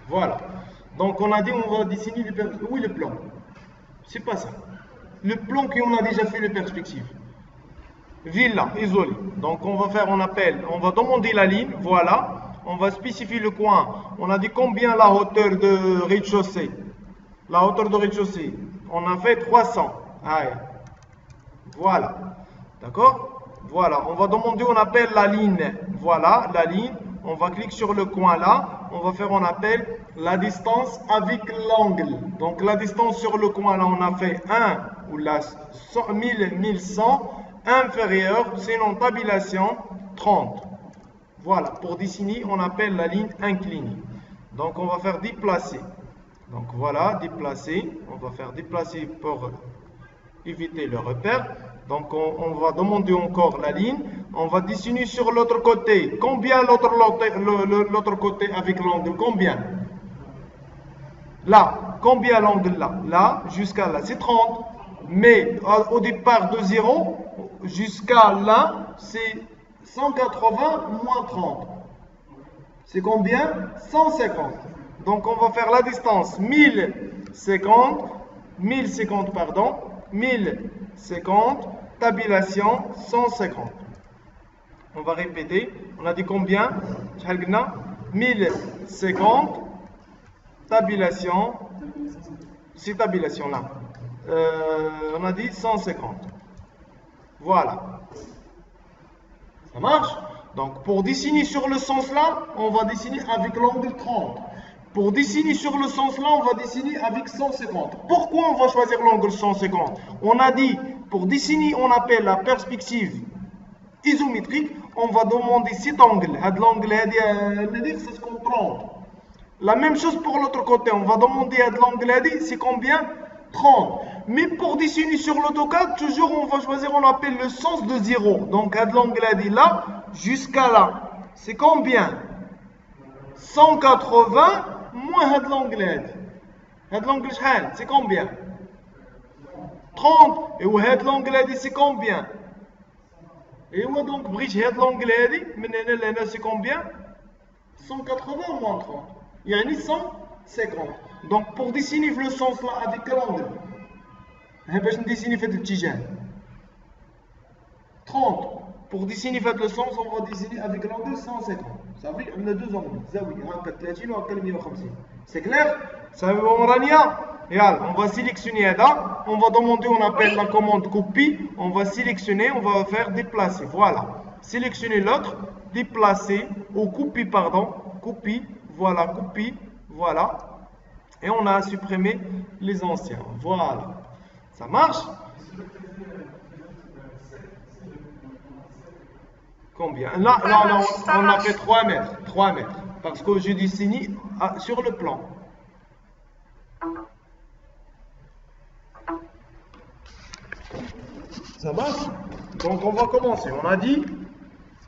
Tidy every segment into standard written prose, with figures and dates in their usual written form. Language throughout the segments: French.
Voilà. Donc on a dit on va dessiner les perspectives. Où est le plan? C'est pas ça. Le plan qu'on a déjà fait les perspectives. Villa, isolé. Donc on va faire, on appelle, on va demander la ligne, voilà. On va spécifier le coin. On a dit combien la hauteur de rez-de-chaussée. La hauteur de rez-de-chaussée. On a fait 300. Allez. Voilà. D'accord? Voilà. On va demander, on appelle la ligne. Voilà, la ligne. On va cliquer sur le coin là. On va faire, on appelle la distance avec l'angle. Donc la distance sur le coin là, on a fait 1 ou la 1000, 1100 inférieur, sinon tabulation 30. Voilà, pour dessiner, on appelle la ligne inclinée. Donc on va faire déplacer. Donc voilà, déplacer. On va faire déplacer pour éviter le repère. Donc on va demander encore la ligne. On va dessiner sur l'autre côté. Combien l'autre côté avec l'angle? Combien? Là, combien l'angle là? Là, jusqu'à là, c'est 30. Mais au départ de 0 jusqu'à là, c'est 180 moins 30. C'est combien? 150. Donc on va faire la distance 1050, 1050 pardon, 1050, tabulation 150. On va répéter. On a dit combien? 1050, tabulation, c'est tabulation là. On a dit 150. Voilà. Ça marche? Donc pour dessiner sur le sens là, on va dessiner avec l'angle 30. Pour dessiner sur le sens là, on va dessiner avec 150. Pourquoi on va choisir l'angle 150? On a dit, pour dessiner, on appelle la perspective isométrique. On va demander cet angle. L'angle, c'est 30. La même chose pour l'autre côté. On va demander à l'angle, c'est combien? 30. Mais pour dessiner sur l'AutoCAD, toujours on va choisir, on appelle le sens de 0. Donc, l'angle là, jusqu'à là. C'est combien? 180 moins l'angle. L'angle, c'est combien? 30. Et l'angle, c'est combien? Et où donc, bridge l'angle, c'est combien? 180 moins 30. Il y a 150. Donc, pour dessiner le sens là avec l'angle, باش نديسيني في هذا الاتجاه 30. Pour dessiner le sens, on va dessiner avec l'angle 150. Ça veut dire qu'on a deux angles. زاوية هكا 30 وهكا 150. C'est clair? Ça veut dire رانيا. On va sélectionner هذا. On va demander, on appelle la commande copie. On va sélectionner, on va faire déplacer. Voilà. Sélectionner l'autre, déplacer, ou copie, pardon. Copie, voilà, copie, voilà. Et on a supprimé les anciens. Voilà. Ça marche? Combien? Là, on a fait 3 mètres. 3 mètres. Parce que je dessine sur le plan. Ça marche? Donc on va commencer. On a dit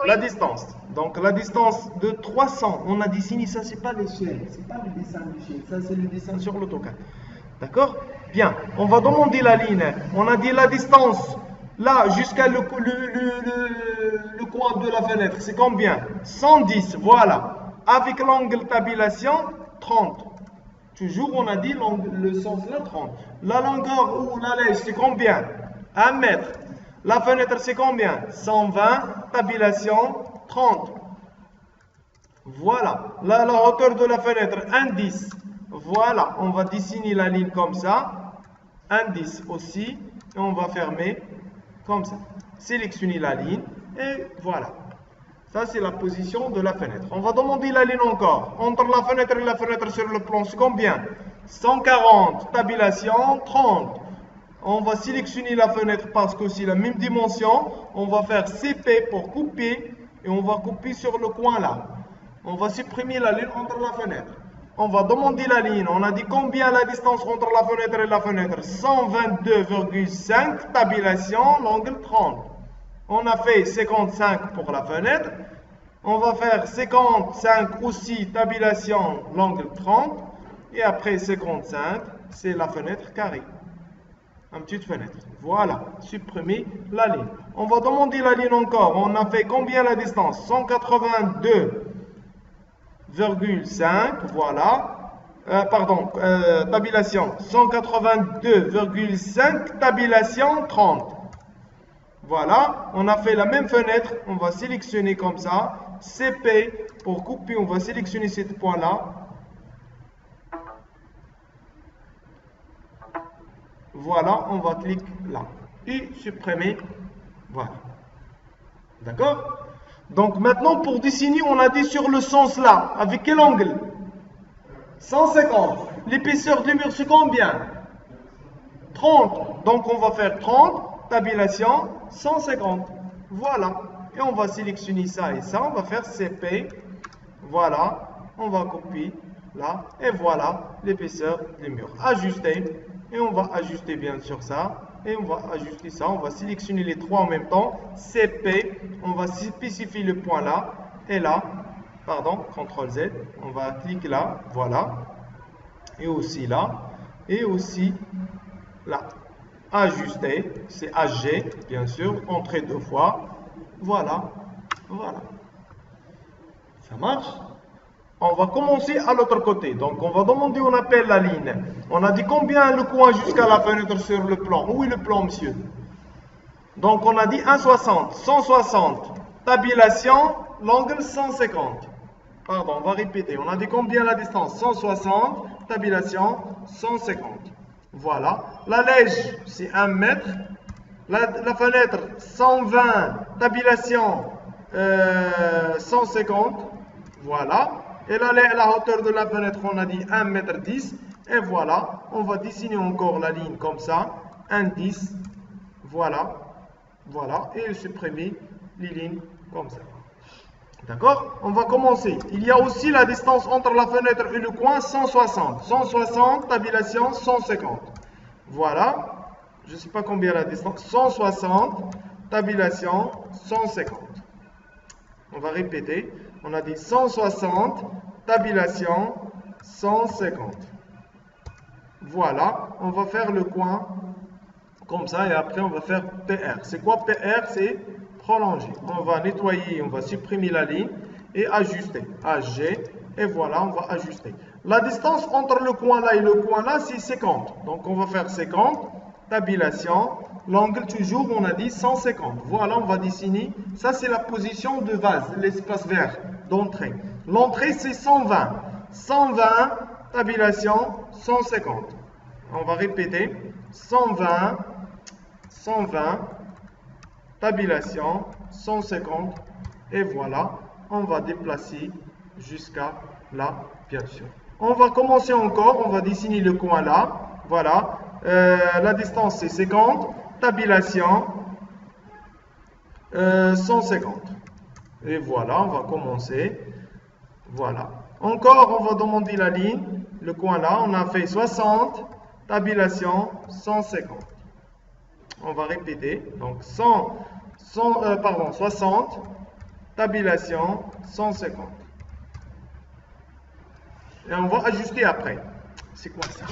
la distance. Donc la distance de 300, on a dessiné ça, c'est pas l'échelle, c'est pas le dessin d'échelle, ça c'est le dessin sur l'AutoCAD. D'accord? Bien, on va demander la ligne. On a dit la distance là jusqu'à le coin de la fenêtre, c'est combien? 110, voilà. Avec l'angle tabulation, 30. Toujours on a dit le sens là, 30. La longueur ou la lèche, c'est combien? 1 mètre. La fenêtre, c'est combien? 120, tabulation 30. Voilà. Là, la hauteur de la fenêtre, 1,10. Voilà. On va dessiner la ligne comme ça. 1,10 aussi. Et on va fermer comme ça. Sélectionner la ligne. Et voilà. Ça, c'est la position de la fenêtre. On va demander la ligne encore. Entre la fenêtre et la fenêtre sur le plan, c'est combien? 140, tabulation 30. On va sélectionner la fenêtre parce que c'est la même dimension. On va faire CP pour couper et on va couper sur le coin là. On va supprimer la ligne entre la fenêtre. On va demander la ligne. On a dit combien la distance entre la fenêtre et la fenêtre? 122,5, tabulation, l'angle 30. On a fait 55 pour la fenêtre. On va faire 55 aussi, tabulation, l'angle 30. Et après 55, c'est la fenêtre carrée. Une petite fenêtre. Voilà, supprimer la ligne. On va demander la ligne encore. On a fait combien la distance? 182,5, voilà. tabulation 182,5, tabulation 30. Voilà, on a fait la même fenêtre, on va sélectionner comme ça, CP, pour couper, on va sélectionner ce point-là. Voilà, on va cliquer là et supprimer. Voilà. D'accord? Donc maintenant, pour dessiner, on a dit sur le sens là. Avec quel angle? 150. L'épaisseur du mur, c'est combien? 30. Donc on va faire 30, tabulation 150. Voilà. Et on va sélectionner ça et ça. On va faire CP. Voilà. On va copier là. Et voilà l'épaisseur du mur. Ajuster. Et on va ajuster bien sûr ça. Et on va ajuster ça. On va sélectionner les trois en même temps. CP. On va spécifier le point là. Et là. Pardon. CTRL Z. On va cliquer là. Voilà. Et aussi là. Et aussi là. Ajuster. C'est HG. Bien sûr. Entrer deux fois. Voilà. Voilà. Ça marche? On va commencer à l'autre côté. Donc, on va demander, on appelle la ligne. On a dit combien le coin jusqu'à la fenêtre sur le plan? Où est le plan, monsieur? Donc, on a dit 1,60. 160. Tabulation, l'angle 150. Pardon, on va répéter. On a dit combien la distance? 160. Tabulation, 150. Voilà. La lège, c'est 1 mètre. La fenêtre, 120. Tabulation, 150. Voilà. Et là, la hauteur de la fenêtre, on a dit 1,10 m. Et voilà, on va dessiner encore la ligne comme ça. 1,10 m. Voilà. Voilà. Et supprimer les lignes comme ça. D'accord? On va commencer. Il y a aussi la distance entre la fenêtre et le coin, 160. 160, tabulation, 150. Voilà. Je ne sais pas combien la distance. 160, tabulation, 150. On va répéter. On a dit 160, tabulation, 150. Voilà, on va faire le coin comme ça et après on va faire PR. C'est quoi PR? C'est prolonger. On va nettoyer, on va supprimer la ligne et ajuster. HG et voilà, on va ajuster. La distance entre le coin là et le coin là, c'est 50. Donc on va faire 50, tabulation. L'angle toujours, on a dit 150. Voilà, on va dessiner. Ça, c'est la position de vase, l'espace vert d'entrée. L'entrée, c'est 120. 120, tabulation, 150. On va répéter. 120, 120, tabulation, 150. Et voilà, on va déplacer jusqu'à là, bien sûr. On va commencer encore. On va dessiner le coin là. Voilà. La distance, c'est 50. Tabulation 150. Et voilà, on va commencer. Voilà. Encore, on va demander la ligne. Le coin là, on a fait 60. Tabulation 150. On va répéter. Donc 60. Tabulation 150. Et on va ajuster après. C'est quoi ça?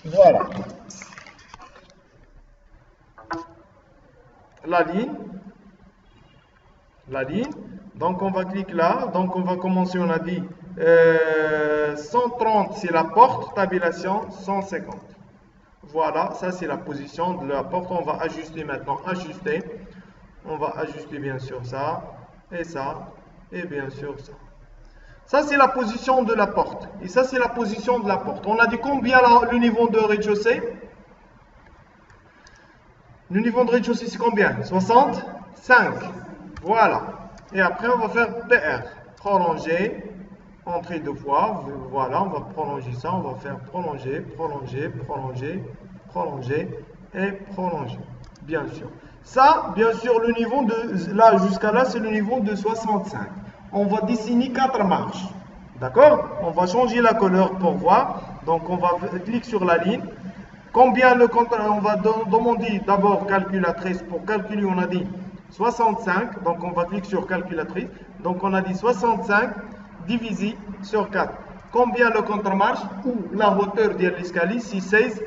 Voilà. La ligne. Donc, on va cliquer là. Donc, on va commencer, on a dit 130, c'est la porte. Tabulation, 150. Voilà, ça, c'est la position de la porte. On va ajuster maintenant. Ajuster. On va ajuster, bien sûr, ça. Et ça. Et bien sûr, ça. Ça, c'est la position de la porte. Et ça, c'est la position de la porte. On a dit combien le niveau de rez-de-chaussée? Le niveau de rez-de-chaussée, c'est combien? 65. Voilà. Et après, on va faire PR. Prolonger. Entrer deux fois. Voilà, on va prolonger ça. On va faire prolonger, prolonger, prolonger, prolonger et prolonger. Bien sûr. Ça, bien sûr, le niveau de là jusqu'à là, c'est le niveau de 65. On va dessiner 4 marches. D'accord? On va changer la couleur pour voir. Donc, on va cliquer sur la ligne. Combien on va demander d'abord calculatrice. Pour calculer, on a dit 65. Donc, on va cliquer sur calculatrice. Donc, on a dit 65 divisé sur 4. Combien le contre-marche ou la hauteur de l'escalier? C'est 16,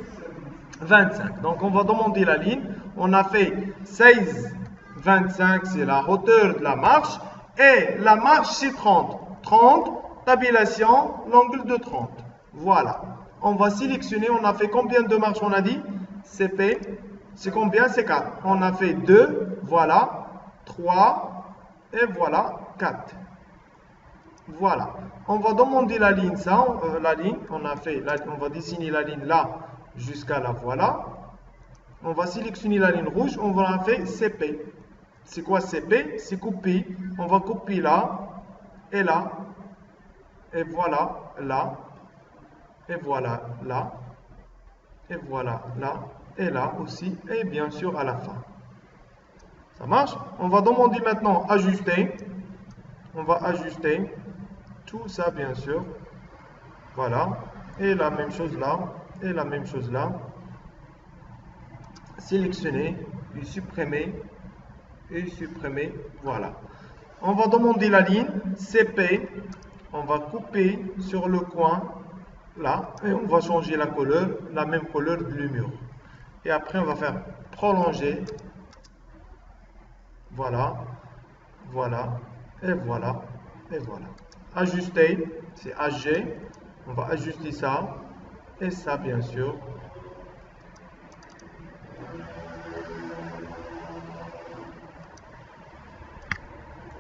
25. Donc, on va demander la ligne. On a fait 16, 25, c'est la hauteur de la marche. Et la marche, c'est 30. 30, tabulation, l'angle de 30. Voilà. On va sélectionner, on a fait combien de marches on a dit? CP, c'est combien? C'est 4. On a fait 2, voilà, 3, et voilà, 4. Voilà. On va demander la ligne, ça, la ligne, on a fait, on va dessiner la ligne là, jusqu'à là, voilà. On va sélectionner la ligne rouge, on va la faire CP. C'est quoi CP? C'est couper. On va couper là, et là, et voilà, là, et voilà, là, et voilà, là, et là aussi, et bien sûr à la fin. Ça marche? On va demander maintenant ajuster. On va ajuster tout ça, bien sûr. Voilà. Et la même chose là, et la même chose là. Sélectionner, et supprimer, voilà. On va demander la ligne CP, on va couper sur le coin, là, et on va changer la couleur, la même couleur du mur. Et après, on va faire prolonger, voilà, voilà, et voilà, et voilà. Ajuster, c'est AG, on va ajuster ça, et ça, bien sûr.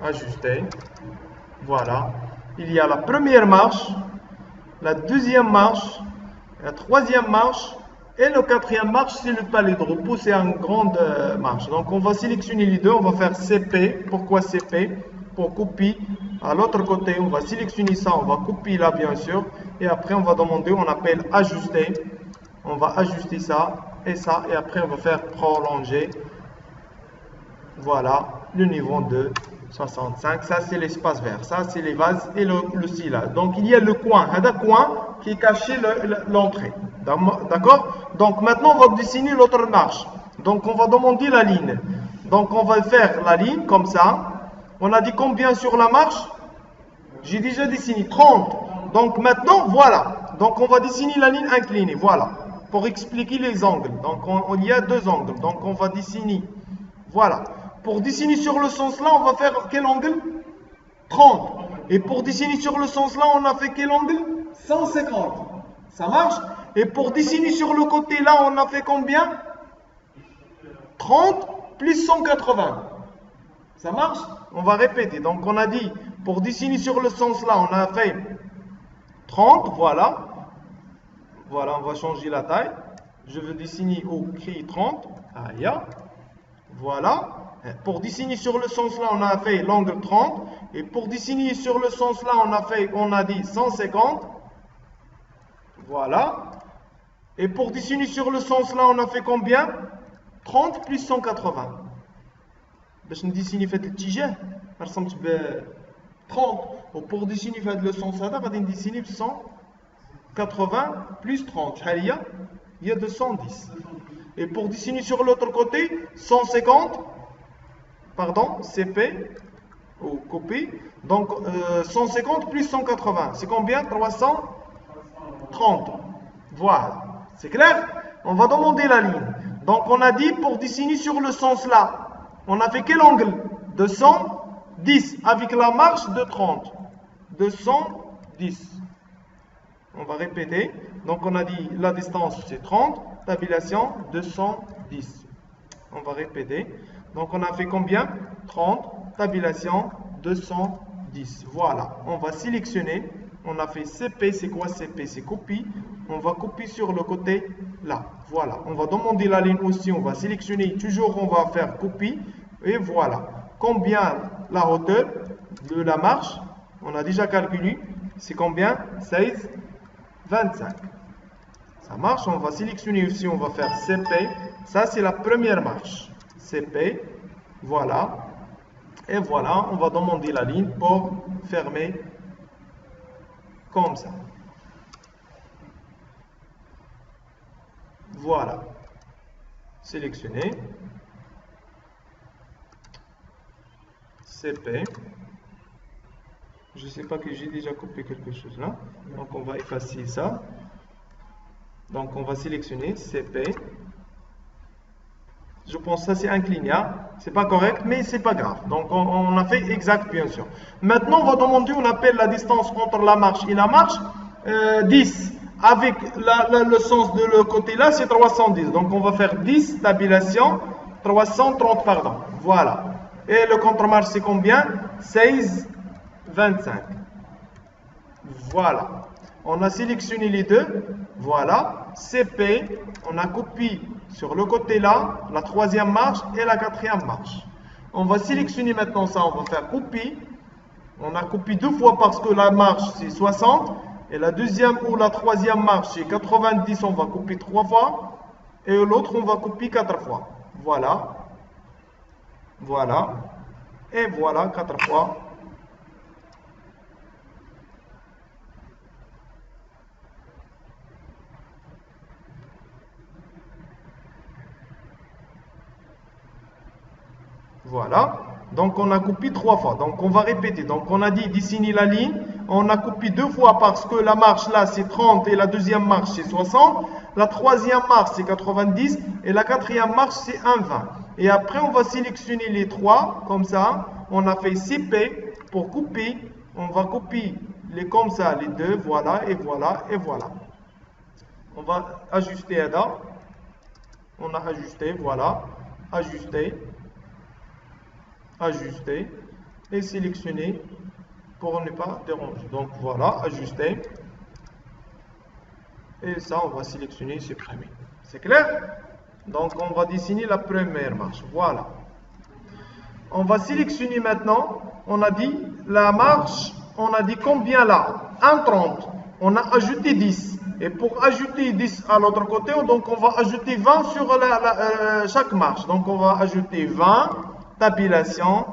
Ajuster, voilà. Il y a la première marche, la deuxième marche, la troisième marche et la quatrième marche, c'est le palais de repos, c'est une grande marche. Donc on va sélectionner les deux, on va faire CP. Pourquoi CP? Pour couper. À l'autre côté, on va sélectionner ça, on va couper là bien sûr. Et après on va demander, on appelle ajuster. On va ajuster ça, et après on va faire prolonger. Voilà, le niveau de 65, ça c'est l'espace vert, ça c'est les vases et le cylindre. Donc il y a le coin, un coin qui est caché l'entrée. D'accord? Donc maintenant on va dessiner l'autre marche. Donc on va demander la ligne. Donc on va faire la ligne comme ça. On a dit combien sur la marche? J'ai déjà dessiné 30. Donc maintenant voilà. Donc on va dessiner la ligne inclinée. Voilà. Pour expliquer les angles. Donc il y a deux angles. Donc on va dessiner. Voilà. Pour dessiner sur le sens là, on va faire quel angle? 30. Et pour dessiner sur le sens là, on a fait quel angle? 150. Ça marche? Et pour dessiner sur le côté là, on a fait combien? 30 plus 180. Ça marche? On va répéter. Donc on a dit, pour dessiner sur le sens là, on a fait 30. Voilà. Voilà, on va changer la taille. Je veux dessiner au cri 30. Aïe. Voilà. Pour dessiner sur le sens là, on a fait l'angle 30. Et pour dessiner sur le sens là, on a dit 150. Voilà. Et pour dessiner sur le sens là, on a fait combien? 30 plus 180. باش نديسيني في هذا الاتجاه رسمت ب 30. وبور ديسيني في هذا لو سونس هذا غادي نديسيني ب 180 plus 30. شحال هي؟ هي 210. Et pour dessiner sur l'autre côté, 150, pardon, CP, ou copie. Donc 150 plus 180, c'est combien? 330. Voilà, c'est clair? On va demander la ligne. Donc on a dit pour dessiner sur le sens là, on a fait quel angle? 210 avec la marche de 30. 210. On va répéter. Donc on a dit la distance c'est 30. Tabulation 210. On va répéter. Donc on a fait combien? 30. Tabulation 210. Voilà. On va sélectionner. On a fait CP. C'est quoi CP? C'est copie. On va copier sur le côté là. Voilà. On va demander la ligne aussi. On va sélectionner. Toujours on va faire copie. Et voilà. Combien la hauteur de la marche? On a déjà calculé. C'est combien? 16, 25. Ça marche, on va sélectionner aussi, on va faire CP. Ça, c'est la première marche. CP, voilà. Et voilà, on va demander la ligne pour fermer comme ça. Voilà. Sélectionner. CP. Je ne sais pas que j'ai déjà copié quelque chose là. Donc, on va effacer ça. Donc on va sélectionner CP. Je pense que ça c'est incliné. Hein? C'est pas correct, mais c'est pas grave. Donc on a fait exact, bien sûr. Maintenant, on va demander, on appelle la distance entre la marche et la marche 10. Avec le sens de le côté là, c'est 310. Donc on va faire 10 tabulation, 330, pardon. Voilà. Et le contre-marche, c'est combien? 16, 25. Voilà. On a sélectionné les deux. Voilà. CP, on a copié sur le côté là, la troisième marche et la quatrième marche. On va sélectionner maintenant ça. On va faire copie. On a copié deux fois parce que la marche, c'est 60. Et la deuxième ou la troisième marche, c'est 90. On va copier 3 fois. Et l'autre, on va copier 4 fois. Voilà. Voilà. Et voilà, 4 fois. Voilà. Donc, on a copié 3 fois. Donc, on va répéter. Donc, on a dit dessiner la ligne. On a copié 2 fois parce que la marche là, c'est 30 et la deuxième marche, c'est 60. La troisième marche, c'est 90 et la quatrième marche, c'est 1,20. Et après, on va sélectionner les 3 comme ça. On a fait CP pour couper. On va copier les comme ça, les deux. Voilà, et voilà, et voilà. On va ajuster là. On a ajusté, voilà. Ajuster. Ajuster et sélectionner pour ne pas déranger. Donc voilà, ajuster. Et ça, on va sélectionner, supprimer. C'est clair? Donc on va dessiner la première marche. Voilà. On va sélectionner maintenant. On a dit la marche, on a dit combien là? 1,30. On a ajouté 10. Et pour ajouter 10 à l'autre côté, donc on va ajouter 20 sur chaque marche. Donc on va ajouter 20. Tabulation